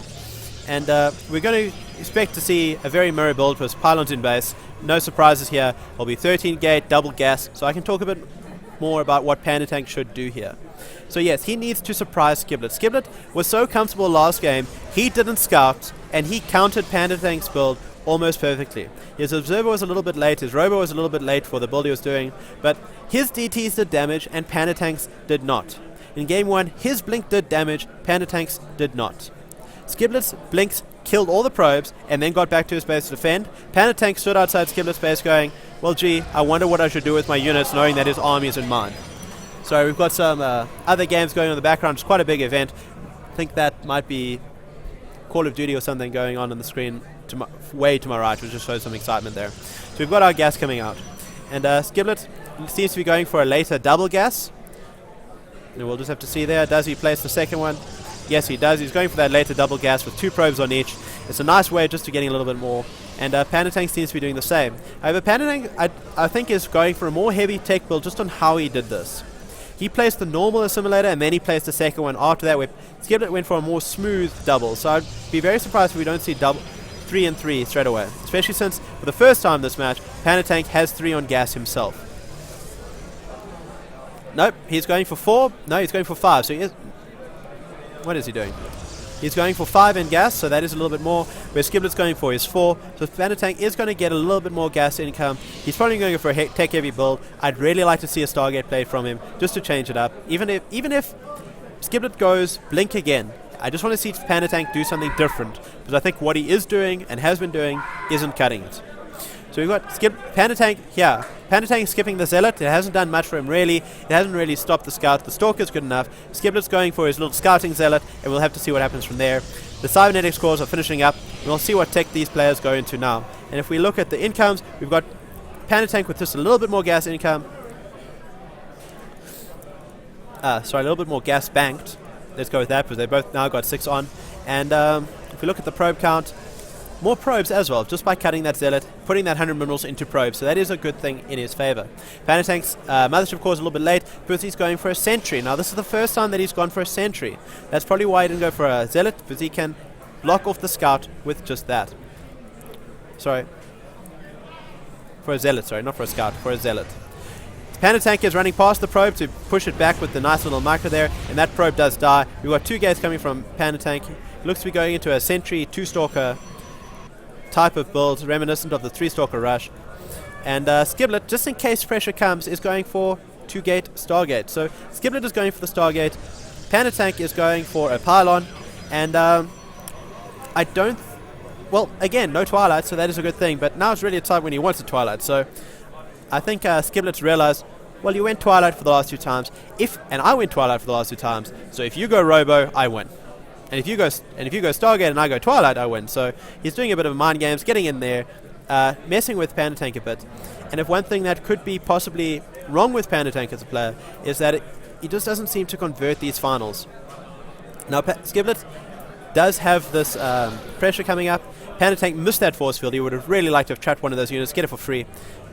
And we're going to expect to see a very mirror build with pylons in base. No surprises here. It'll be 13 gate, double gas, so I can talk a bit more about what Pandatank should do here. So yes, he needs to surprise Skiblet. Skiblet was so comfortable last game, he didn't scout, and he countered Pandatank's build almost perfectly. His observer was a little bit late, his robo was a little bit late for the build he was doing, but his DTs did damage and Pandatank's did not. In game 1, his blink did damage, Pandatank's did not. Skiblet's blinks killed all the probes and then got back to his base to defend. Pandatank stood outside Skiblet's base going, well gee, I wonder what I should do with my units knowing that his army is in mine. So we've got some other games going on in the background. It's quite a big event. I think that might be Call of Duty or something going on the screen way to my right, which just shows some excitement there. So we've got our gas coming out. And Skiblet seems to be going for a later double gas. And we'll just have to see there. Does he place the second one? Yes, he does. He's going for that later double gas with 2 probes on each. It's a nice way just to getting a little bit more. And Pandatank seems to be doing the same. However, Pandatank, I think, is going for a more heavy tech build just on how he did this. He placed the normal assimilator and then he placed the second one after that, where Skiblet went for a more smooth double. So I'd be very surprised if we don't see 3 and 3 straight away. Especially since, for the first time this match, Pandatank has 3 on gas himself. Nope, he's going for 4. No, he's going for 5. So he is... What is he doing? He's going for 5 in gas, so that is a little bit more. Where Skiblet's going for is 4. So Pandatank is going to get a little bit more gas income. He's probably going for a tech-heavy build. I'd really like to see a Stargate play from him, just to change it up. Even if Skiblet goes blink again, I just want to see Pandatank do something different, because I think what he is doing and has been doing isn't cutting it. So we've got Pandatank here. Pandatank skipping the Zealot. It hasn't done much for him really. It hasn't really stopped the Scout. The Stalker's good enough. Skiblet's going for his little scouting Zealot, and we'll have to see what happens from there. The Cybernetics cores are finishing up, and we'll see what tech these players go into now. And if we look at the incomes, we've got Pandatank with just a little bit more gas income. A little bit more gas banked. Let's go with that, because they both now got 6 on. And if we look at the probe count, more probes as well, just by cutting that Zealot, putting that 100 minerals into probes, so that is a good thing in his favor. Pandatank's Mothership core is a little bit late, because he's going for a Sentry. Now this is the first time that he's gone for a Sentry. That's probably why he didn't go for a Zealot, because he can block off the Scout with just that. Sorry. For a Zealot, sorry, not for a Scout, for a Zealot. Pandatank is running past the probe to push it back with the nice little micro there, and that probe does die. We've got 2 gates coming from Pandatank. Looks to be going into a Sentry 2-Stalker type of build, reminiscent of the 3-Stalker rush. And Skiblet, just in case pressure comes, is going for 2-gate Stargate. So Skiblet is going for the Stargate, Pandatank is going for a pylon, and I don't... Well, again, no Twilight, so that is a good thing, but now it's really a time when he wants a Twilight, so I think Skiblet's realized, well, you went Twilight for the last 2 times, and I went Twilight for the last 2 times, so if you go Robo, I win. And if you go Stargate and I go Twilight, I win. So he's doing a bit of mind games, getting in there, messing with Pandatank a bit. And if one thing that could be possibly wrong with Pandatank as a player is that he just doesn't seem to convert these finals. Now Skiblet does have this pressure coming up. Pandatank missed that force field. He would have really liked to have trapped one of those units, get it for free.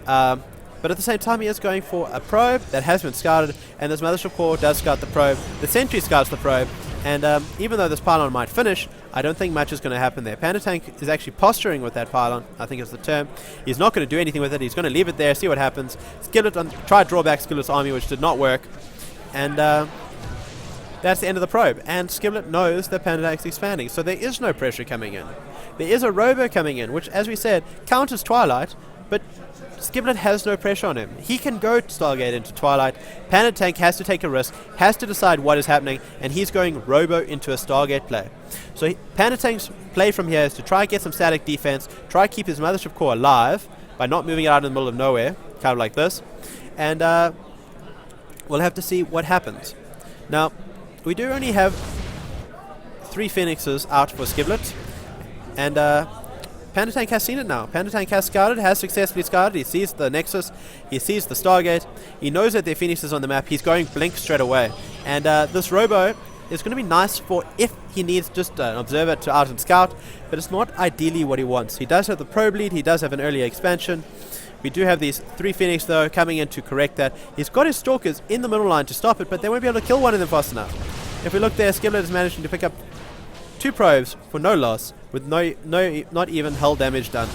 But at the same time, he is going for a probe that has been scouted, and this Mothership core does scout the probe. The Sentry scouts the probe. And even though this pylon might finish, I don't think much is going to happen there. Pandatank is actually posturing with that pylon, I think is the term. He's not going to do anything with it. He's going to leave it there, see what happens. Skiblet tried to draw back Skiblet's army, which did not work. And that's the end of the probe. And Skiblet knows that Pandatank's expanding, so there is no pressure coming in. There is a Robo coming in, which, as we said, counters Twilight, but Skiblet has no pressure on him. He can go Stargate into Twilight. Pandatank has to take a risk, has to decide what is happening, and he's going Robo into a Stargate play. So Pandatank's play from here is to try and get some static defense, try to keep his Mothership core alive by not moving it out in the middle of nowhere, kind of like this, and we'll have to see what happens. Now, we do only have 3 Phoenixes out for Skiblet. And Pandatank has seen it now. Pandatank has scouted, has successfully scouted. He sees the Nexus, he sees the Stargate. He knows that there are Phoenixes on the map. He's going Blink straight away. And this Robo is going to be nice for if he needs just an observer to out and scout, but it's not ideally what he wants. He does have the probe lead, he does have an earlier expansion. We do have these 3 Phoenix though coming in to correct that. He's got his Stalkers in the middle line to stop it, but they won't be able to kill one of them fast enough. If we look there, Skiblet is managing to pick up 2 probes for no loss, with not even hull damage done.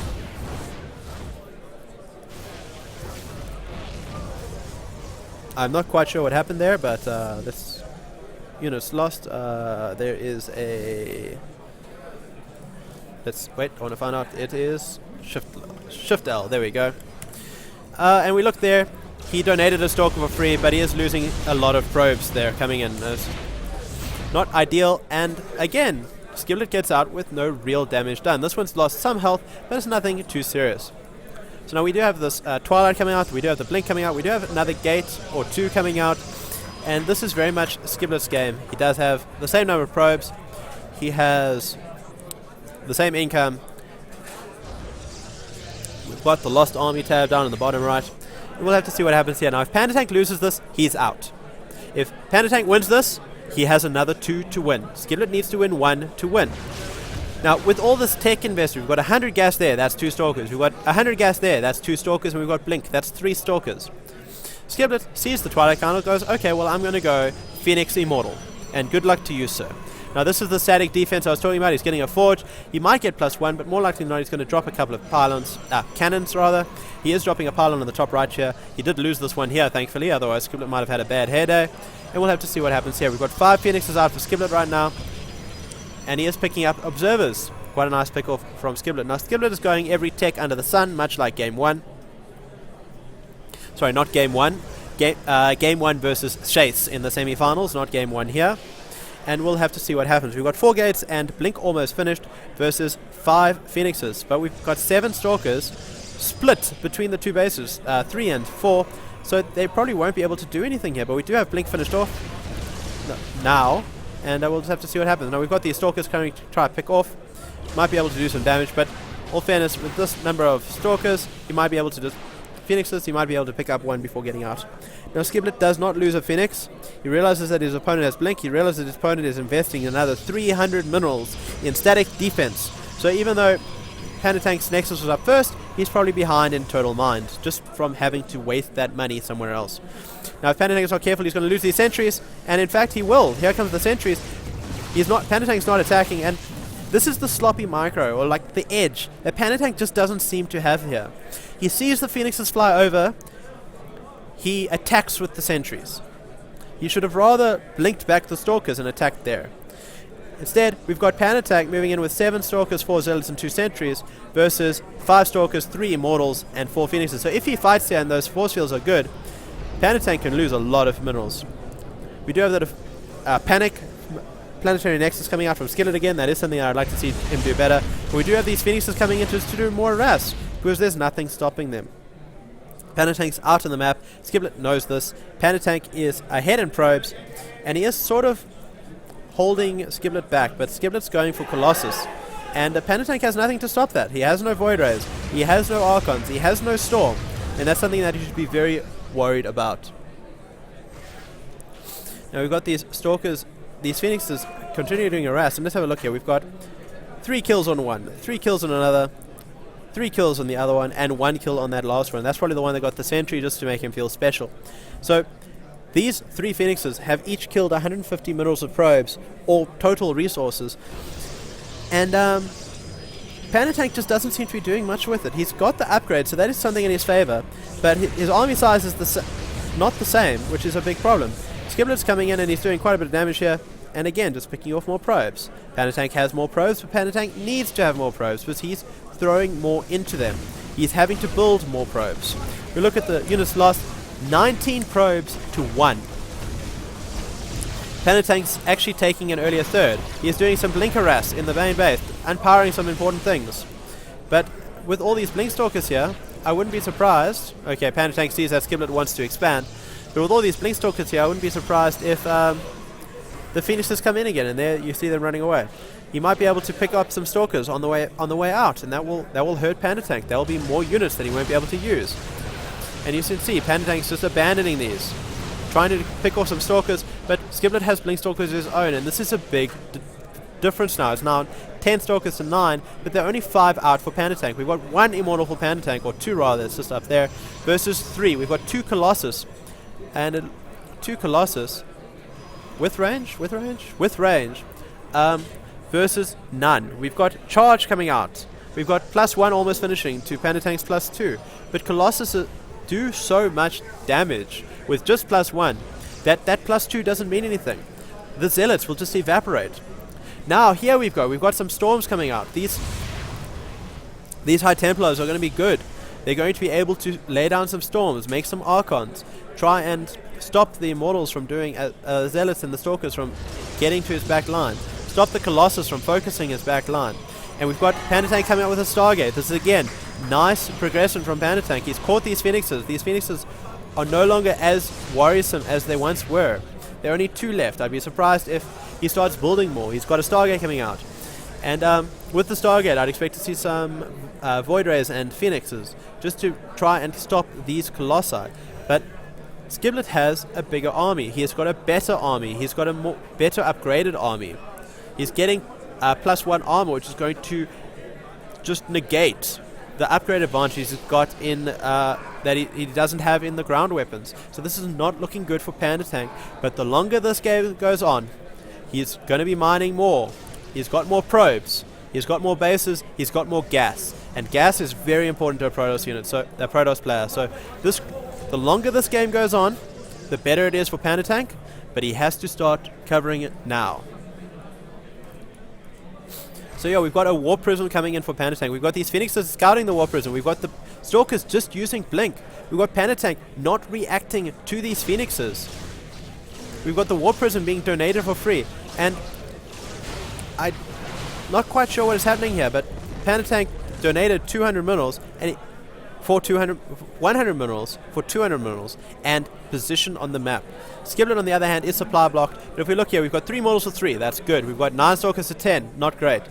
I'm not quite sure what happened there, but this unit's lost. There is a... Let's wait, I want to find out. It is Shift L, there we go. And we look there, he donated a Stalker for free, but he is losing a lot of probes there coming in. It's not ideal, and again, Skiblet gets out with no real damage done. This one's lost some health, but it's nothing too serious. So now we do have this Twilight coming out, we do have the Blink coming out, we do have another gate or 2 coming out, and this is very much Skiblet's game. He does have the same number of probes, he has the same income. We've got the Lost Army tab down in the bottom right. We'll have to see what happens here. Now if Pandatank loses this, he's out. If Pandatank wins this, he has another 2 to win. Skiblet needs to win 1 to win. Now, with all this tech invested, we've got 100 gas there, that's 2 Stalkers. We've got 100 gas there, that's 2 Stalkers, and we've got Blink, that's 3 Stalkers. Skiblet sees the Twilight Candle, goes, okay, well, I'm going to go Phoenix Immortal. And good luck to you, sir. Now, this is the static defense I was talking about. He's getting a Forge. He might get +1, but more likely than not, he's going to drop a couple of cannons, rather. He is dropping a pylon on the top right here. He did lose this one here, thankfully, otherwise Skiblet might have had a bad hair day. And we'll have to see what happens here. We've got 5 Phoenixes out for Skiblet right now. And he is picking up Observers. Quite a nice pick off from Skiblet. Now, Skiblet is going every tech under the sun, much like Game 1. Sorry, not Game 1. Game 1 versus Chase in the semi-finals, not Game 1 here. And we'll have to see what happens. We've got 4 gates and Blink almost finished versus 5 Phoenixes. But we've got 7 Stalkers split between the 2 bases, 3 and 4. So they probably won't be able to do anything here. But we do have Blink finished off now. And we'll just have to see what happens. Now we've got these Stalkers coming to try to pick off. Might be able to do some damage. But all fairness, with this number of Stalkers, he might be able to just... Phoenixes, he might be able to pick up 1 before getting out. Now Skiblet does not lose a Phoenix. He realizes that his opponent has Blink. He realizes that his opponent is investing another 300 minerals in static defense. So even though Pandatank's Nexus was up first, he's probably behind in total mind, just from having to waste that money somewhere else. Now if Pandatank is not careful, he's going to lose these sentries, and in fact he will. Here comes the sentries. Pandatank's not attacking, and this is the sloppy micro, or like the edge, that Pandatank just doesn't seem to have here. He sees the Phoenixes fly over, he attacks with the sentries. He should have rather blinked back the Stalkers and attacked there. Instead, we've got Pandatank moving in with 7 Stalkers, 4 Zealots and 2 Sentries versus 5 Stalkers, 3 Immortals and 4 Phoenixes. So if he fights here and those force fields are good, Pandatank can lose a lot of minerals. We do have that Panic Planetary Nexus coming out from Skiblet again. That is something I'd like to see him do better. But we do have these Phoenixes coming in to do more harass, because there's nothing stopping them. Pandatank's out on the map. Skiblet knows this. Pandatank is ahead in probes, and he is sort of holding Skiblet back, but Skiblet's going for Colossus. And Pandatank has nothing to stop that. He has no Void Rays, he has no Archons, he has no Storm, and that's something that you should be very worried about. Now we've got these Stalkers, these Phoenixes continue doing harass, and let's have a look here. We've got 3 kills on one, 3 kills on another, 3 kills on the other one, and 1 kill on that last one. That's probably the one that got the sentry just to make him feel special. So these 3 Phoenixes have each killed 150 minerals of probes, or total resources. And Pandatank just doesn't seem to be doing much with it. He's got the upgrade, so that is something in his favor. But his army size is not the same, which is a big problem. Skiblet's coming in and he's doing quite a bit of damage here. And again, just picking off more probes. Pandatank has more probes, but Pandatank needs to have more probes because he's throwing more into them. He's having to build more probes. We look at the units lost, 19 probes to 1. Pandatank's actually taking an earlier third. He is doing some blink harass in the main base, unpowering some important things. But with all these blink stalkers here, I wouldn't be surprised. Okay, Pandatank sees that Skiblet wants to expand. But with all these blink stalkers here, I wouldn't be surprised if the Phoenixes come in again, and there you see them running away. He might be able to pick up some Stalkers on the way out, and that will hurt Pandatank. There will be more units that he won't be able to use. And you can see Pandatank's just abandoning these, trying to pick off some Stalkers, but Skiblet has Blink Stalkers of his own, and this is a big difference now. It's now 10 Stalkers to 9, but there are only 5 out for Pandatank. We've got 1 Immortal for Pandatank, or 2 rather, it's just up there, versus 3. We've got 2 Colossus, and 2 Colossus with range, versus none. We've got Charge coming out. We've got +1 almost finishing to Pandatank's +2, but Colossus do so much damage with just +1 that +2 doesn't mean anything. The Zealots will just evaporate. Now here we've got some Storms coming out. These High Templars are going to be good. They're going to be able to lay down some Storms, make some Archons, try and stop the Immortals from doing Zealots and the Stalkers from getting to his back line, stop the Colossus from focusing his back line. And we've got Pandatank coming out with a Stargate. This is again nice progression from Pandatank. He's caught these Phoenixes. These Phoenixes are no longer as worrisome as they once were. There are only 2 left. I'd be surprised if he starts building more. He's got a Stargate coming out. And with the Stargate, I'd expect to see some Void Rays and Phoenixes just to try and stop these Colossi. But Skiblet has a bigger army. He has got a better army. He's got a better upgraded army. He's getting +1 armor, which is going to just negate the upgrade advantage he's got in that he doesn't have in the ground weapons. So this is not looking good for Pandatank. But the longer this game goes on, he's going to be mining more. He's got more probes. He's got more bases. He's got more gas. And gas is very important to a Protoss unit, so a Protoss player. So the longer this game goes on, the better it is for Pandatank. But he has to start covering it now. So yeah, we've got a Warp Prism coming in for Pandatank. We've got these Phoenixes scouting the Warp Prism. We've got the Stalkers just using Blink. We've got Pandatank not reacting to these Phoenixes. We've got the Warp Prism being donated for free. And I'm not quite sure what is happening here, but Pandatank donated 200 minerals and 100 minerals for 200 minerals and position on the map. Skiblet, on the other hand, is supply blocked. But if we look here, we've got 3 models for 3. That's good. We've got 9 Stalkers to 10. Not great.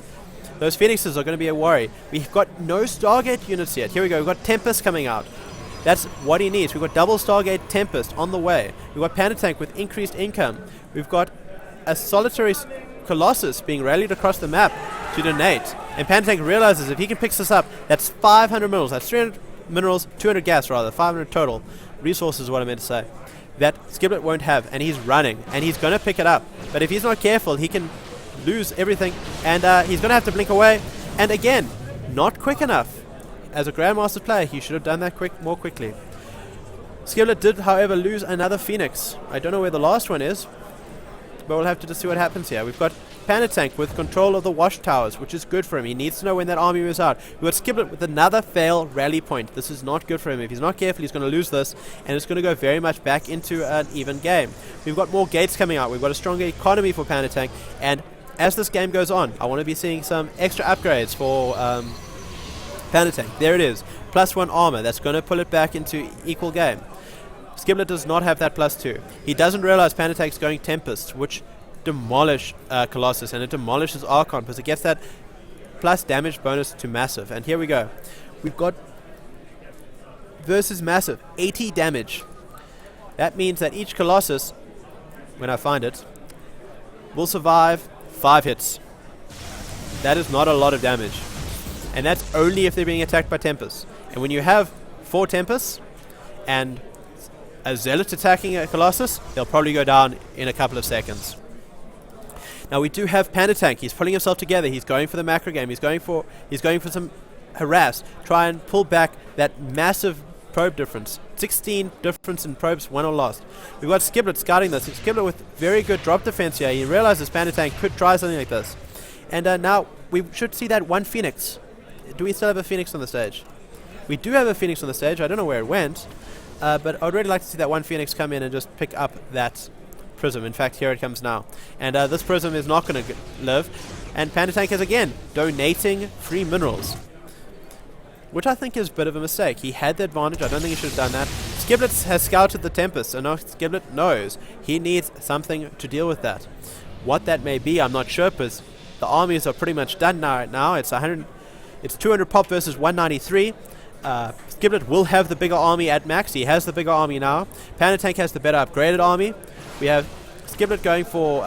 Those Phoenixes are going to be a worry. We've got no Stargate units yet. Here we go. We've got Tempest coming out. That's what he needs. We've got double Stargate Tempest on the way. We've got Pandatank with increased income. We've got a solitary Colossus being rallied across the map to donate. And Pandatank realizes if he can pick this up, that's 500 minerals. That's 300 minerals, 200 gas rather, 500 total. Resources is what I meant to say. That Skiblet won't have, and he's running, and he's going to pick it up. But if he's not careful, he can lose everything, and he's going to have to blink away. And again, not quick enough. As a Grandmaster player, he should have done that more quickly. Skiblet did, however, lose another Phoenix. I don't know where the last one is, but we'll have to just see what happens here. We've got Pandatank with control of the watchtowers, which is good for him. He needs to know when that army moves out. We've got Skiblet with another fail rally point. This is not good for him. If he's not careful, he's going to lose this, and it's going to go very much back into an even game. We've got more gates coming out. We've got a stronger economy for Pandatank, and as this game goes on, I want to be seeing some extra upgrades for Pandatank. There it is. +1 armor. That's going to pull it back into equal game. Skiblet does not have that +2. He doesn't realize Pandatank's going Tempest, which demolish Colossus, and it demolishes Archon because it gets that plus damage bonus to Massive. And here we go. We've got versus Massive, 80 damage. That means that each Colossus, when I find it, will survive 5 hits. That is not a lot of damage. And that's only if they're being attacked by Tempest. And when you have 4 Tempests and a Zealot attacking a Colossus, they'll probably go down in a couple of seconds. Now we do have Pandatank. He's pulling himself together. He's going for the macro game. He's going for some harass. Try and pull back that massive probe difference. 16 difference in probes, won or lost. We've got Skiblet scouting this. Skiblet with very good drop defense here. He realizes Pandatank could try something like this. And now we should see that one Phoenix. Do we still have a Phoenix on the stage? We do have a Phoenix on the stage. I don't know where it went. But I would really like to see that one Phoenix come in and just pick up that Prism. In fact, here it comes now. And this Prism is not going to live. And Pandatank is again donating free minerals, which I think is a bit of a mistake. He had the advantage. I don't think he should have done that. Skiblet has scouted the Tempest, and now Skiblet knows he needs something to deal with that. What that may be, I'm not sure, because the armies are pretty much done now. Right now, it's 200 pop versus 193. Skiblet will have the bigger army at max. He has the bigger army now. Pandatank has the better upgraded army. We have Skiblet going for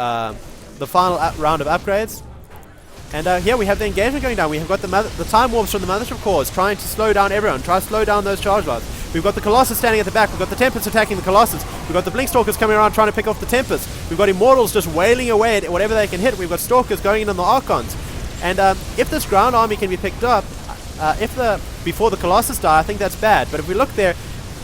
the final round of upgrades. And here we have the engagement going down. We have got the time warps from the Mothership cores trying to slow down everyone, try to slow down those charge lots. We've got the Colossus standing at the back. We've got the Tempest attacking the Colossus. We've got the Blinkstalkers coming around trying to pick off the Tempest. We've got Immortals just wailing away at whatever they can hit. We've got Stalkers going in on the Archons. And if this ground army can be picked up, before the Colossus die, I think that's bad. But if we look there,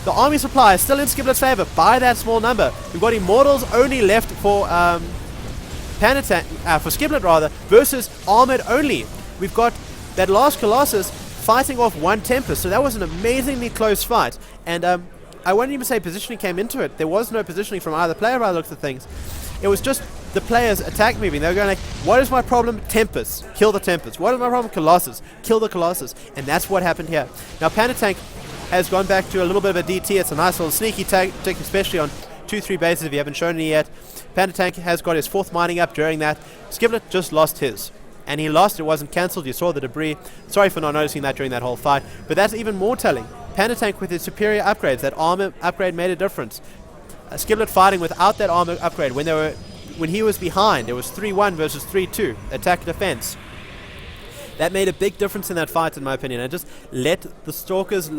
the army supply is still in Skiblet's favor by that small number. We've got Immortals only left for Pandatank, for Skiblet rather, versus armored only. We've got that last Colossus fighting off one Tempest, so that was an amazingly close fight. And I won't even say positioning came into it. There was no positioning from either player by the looks of things. It was just the players attack moving. They were going like, what is my problem? Tempest. Kill the Tempest. What is my problem? Colossus. Kill the Colossus. And that's what happened here. Now Pandatank has gone back to a little bit of a DT. It's a nice little sneaky tactic, especially on 2-3 bases if you haven't shown any yet. Pandatank has got his 4th mining up during that. Skiblet just lost his. And he lost, it wasn't cancelled, you saw the debris. Sorry for not noticing that during that whole fight. But that's even more telling. Pandatank with his superior upgrades, that armor upgrade made a difference. Skiblet fighting without that armor upgrade, when he was behind, it was 3-1 versus 3-2, attack defense. That made a big difference in that fight in my opinion. And just let the Stalkers,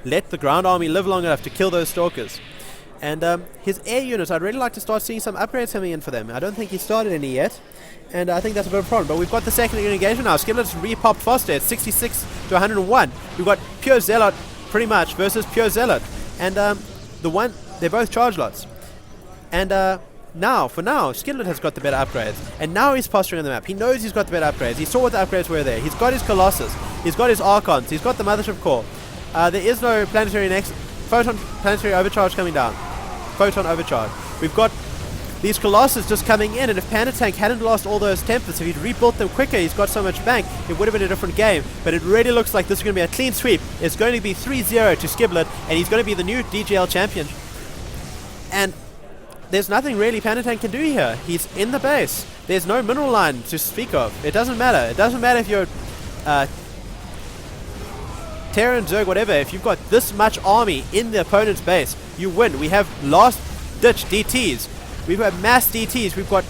let the ground army live long enough to kill those Stalkers. And his air units, I'd really like to start seeing some upgrades coming in for them. I don't think he started any yet, and I think that's a bit of a problem. But we've got the second engagement now. Skiblet's re-popped faster at 66 to 101. We've got Pure Zealot pretty much versus Pure Zealot. And they're both charge lots. And for now, Skiblet has got the better upgrades. And now he's posturing on the map. He knows he's got the better upgrades. He saw what the upgrades were there. He's got his Colossus. He's got his Archons. He's got the Mothership core. There is no planetary overcharge coming down. Photon overcharge. We've got these Colossus just coming in, and if Pandatank hadn't lost all those Tempests, if he'd rebuilt them quicker, he's got so much bank, it would have been a different game. But it really looks like this is going to be a clean sweep. It's going to be 3-0 to Skiblet, and he's going to be the new DGL champion. And there's nothing really Pandatank can do here. He's in the base. There's no mineral line to speak of. It doesn't matter. It doesn't matter if you're Terran, Zerg, whatever. If you've got this much army in the opponent's base, you win. We have last-ditch DTs. We've got mass DTs. We've got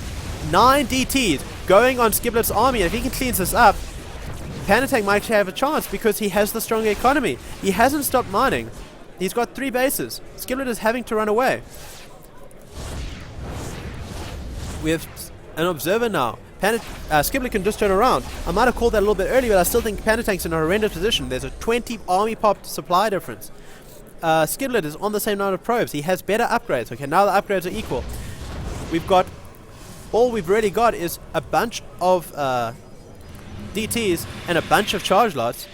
9 DTs going on Skiblet's army. And if he can clean this up, Pandatank might actually have a chance because he has the stronger economy. He hasn't stopped mining. He's got 3 bases. Skiblet is having to run away. We have an observer now. Skiblet can just turn around. I might have called that a little bit earlier, but I still think Pandatank's in a horrendous position. There's a 20 army popped supply difference. Skiblet is on the same number of probes. He has better upgrades. Okay, now the upgrades are equal. All we've really got is a bunch of DTs and a bunch of charge lots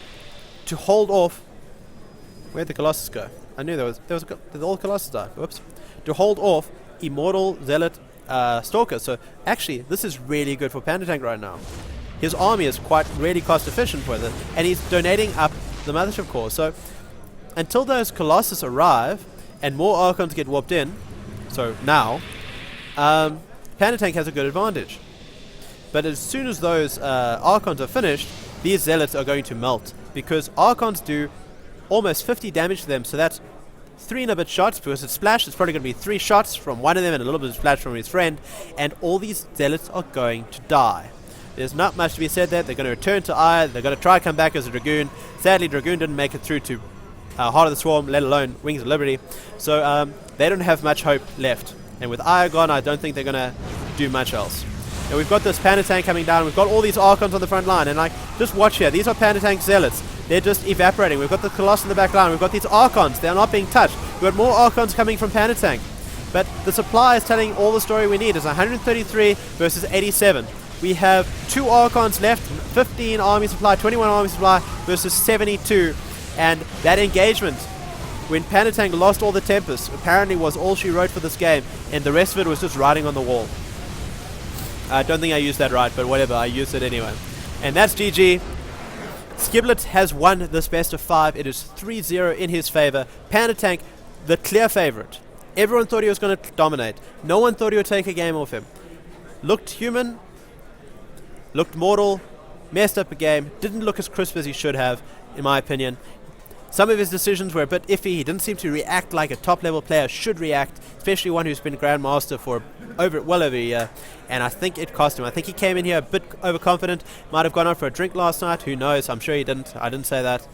to hold off. Where'd the Colossus go? I knew did all Colossus die? Whoops. To hold off Immortal, Zealot, Stalker. So actually this is really good for Pandatank right now. His army is quite really cost efficient with it, and he's donating up the Mothership core. So until those Colossus arrive and more Archons get warped in, so now Pandatank has a good advantage. But as soon as those Archons are finished, these Zealots are going to melt, because Archons do almost 50 damage to them. So that's 3 and a bit shots, because it's splash. It's probably going to be 3 shots from one of them and a little bit of splash from his friend, and all these Zealots are going to die. There's not much to be said there. They're going to return to Ire. They're going to try to come back as a Dragoon. Sadly, Dragoon didn't make it through to Heart of the Swarm, let alone Wings of Liberty. So they don't have much hope left. And with Ire gone, I don't think they're going to do much else. And we've got this Pandatank coming down. We've got all these Archons on the front line. And just watch here. These are Pandatank Zealots. They're just evaporating. We've got the Colossus in the back line. We've got these Archons. They're not being touched. We've got more Archons coming from Pandatank. But the supply is telling all the story we need. It's 133 versus 87. We have 2 Archons left, 15 army supply, 21 army supply versus 72. And that engagement, when Pandatank lost all the Tempests, apparently was all she wrote for this game, and the rest of it was just writing on the wall. I don't think I used that right, but whatever, I used it anyway. And that's GG. Skiblet has won this best of 5. It is 3-0 in his favor. Pandatank, the clear favorite. Everyone thought he was going to dominate. No one thought he would take a game off him. looked human, looked mortal, messed up a game, didn't look as crisp as he should have, in my opinion. Some of his decisions were a bit iffy. He didn't seem to react like a top-level player should react, especially one who's been Grandmaster for well over a year, and I think it cost him. I think he came in here a bit overconfident, might have gone out for a drink last night, who knows, I'm sure he didn't. I didn't say that.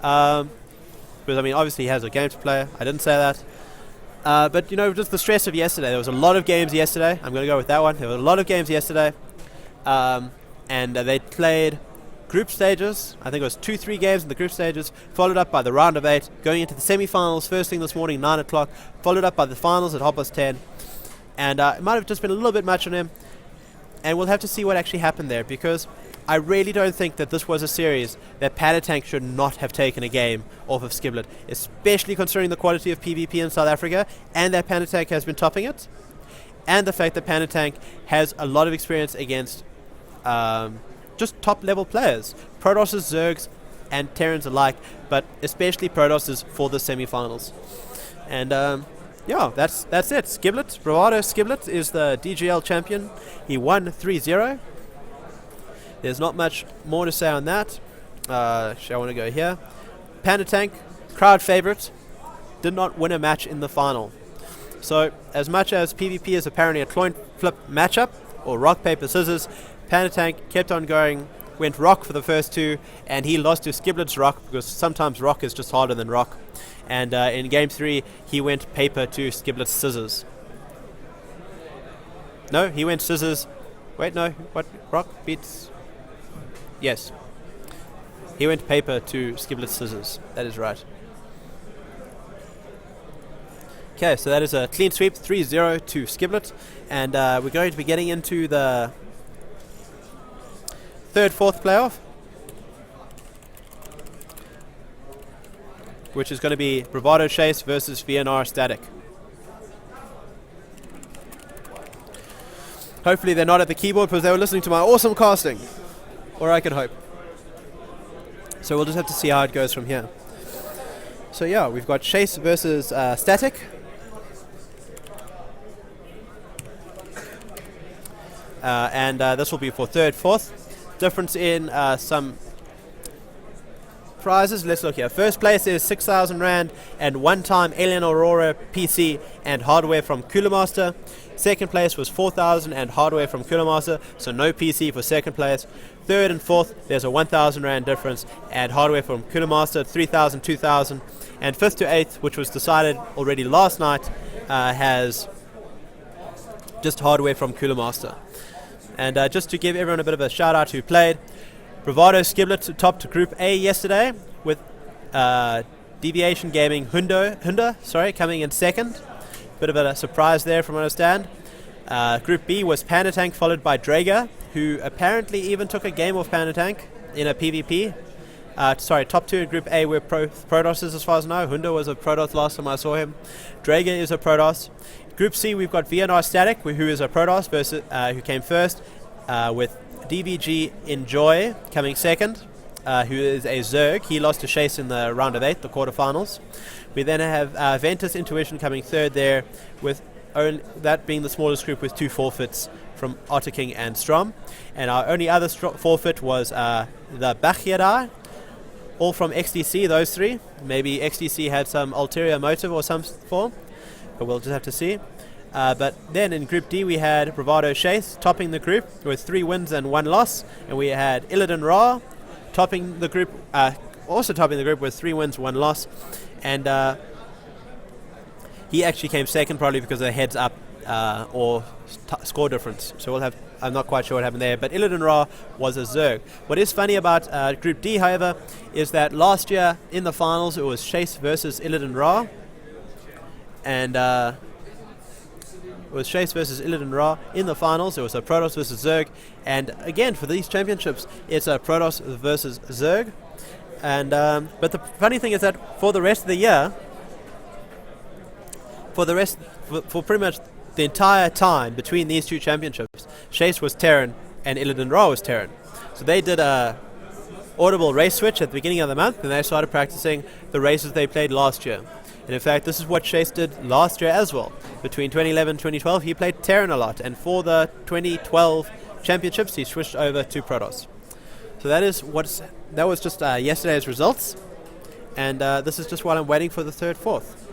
Because, I mean, obviously he has a game to play. I didn't say that. But, you know, just the stress of yesterday. There was a lot of games yesterday. I'm going to go with that one. There were a lot of games yesterday. And they played group stages. I think it was 2-3 games in the group stages, followed up by the round of 8, going into the semi-finals first thing this morning, 9 o'clock, followed up by the finals at 10:30. And it might have just been a little bit much on him. And we'll have to see what actually happened there, because I really don't think that this was a series that Pandatank should not have taken a game off of Skiblet, especially considering the quality of PvP in South Africa, and that Pandatank has been topping it, and the fact that Pandatank has a lot of experience against just top-level players, Protosses, Zergs, and Terrans alike, but especially Protosses for the semi-finals. And yeah, that's it. Skiblet, Bravado Skiblet is the DGL champion. He won 3-0. There's not much more to say on that. I want to go here. Pandatank, crowd favorite, did not win a match in the final. So, as much as PvP is apparently a coin flip matchup, or rock, paper, scissors, Pandatank kept on going, went rock for the first 2, and he lost to Skiblet's rock, because sometimes rock is just harder than rock. And in game 3, he went paper to Skiblet's scissors. No, he went scissors. Wait, no, what? Rock beats... Yes. He went paper to Skiblet's scissors. That is right. Okay, so that is a clean sweep, 3-0 to Skiblet. And we're going to be getting into the 3rd, 4th playoff, which is going to be Bravado Chase versus VNR Static. Hopefully they're not at the keyboard because they were listening to my awesome casting. Or I can hope. So we'll just have to see how it goes from here. So yeah, we've got Chase versus Static. And this will be for 3rd, 4th. Difference in some prizes. Let's look here. First place is 6,000 Rand and one-time Alien Aurora PC and hardware from Cooler Master. Second place was 4,000 and hardware from Cooler Master, so no PC for second place. Third and fourth, there's a 1,000 Rand difference and hardware from Cooler Master, 3,000, 2,000. And 5th to 8th, which was decided already last night, has just hardware from Cooler Master. And just to give everyone a bit of a shout out who played, Bravado Skiblet topped Group A yesterday with Deviation Gaming Hunda coming in second. Bit of a surprise there from what I understand. Group B was Pandatank followed by Drager, who apparently even took a game of Pandatank in a PvP. Top 2 in Group A were Protosses as far as I know. Hunda was a Protoss last time I saw him. Drager is a Protoss. Group C, we've got VNR Static, who is a Protoss, versus who came first, with DVG Enjoy coming second, who is a Zerg. He lost to Chase in the round of 8, the quarterfinals. We then have Ventus Intuition coming third there, with that being the smallest group with 2 forfeits from Otter King and Strom. And our only other forfeit was the Bachyadai, all from XDC, those 3. Maybe XDC had some ulterior motive or some form, but we'll just have to see. But then in Group D we had Bravado Chase topping the group with 3 wins and 1 loss, and we had Illidan Ra topping the group, also topping the group with 3 wins, 1 loss, and he actually came second probably because of the heads up or score difference. So I'm not quite sure what happened there, but Illidan Ra was a Zerg. What is funny about Group D, however, is that last year in the finals it was Chase versus Illidan Ra, and it was Chase versus Illidan Ra in the finals. It was a Protoss versus Zerg, and again for these championships it's a Protoss versus Zerg. And but the funny thing is that for the rest of the year, for pretty much the entire time between these 2 championships, Chase was Terran and Illidan Ra was Terran. So they did a audible race switch at the beginning of the month, and they started practicing the races they played last year. And in fact, this is what Chase did last year as well. Between 2011 and 2012, he played Terran a lot, and for the 2012 championships, he switched over to Protoss. So that was just yesterday's results, and this is just while I'm waiting for the third, fourth.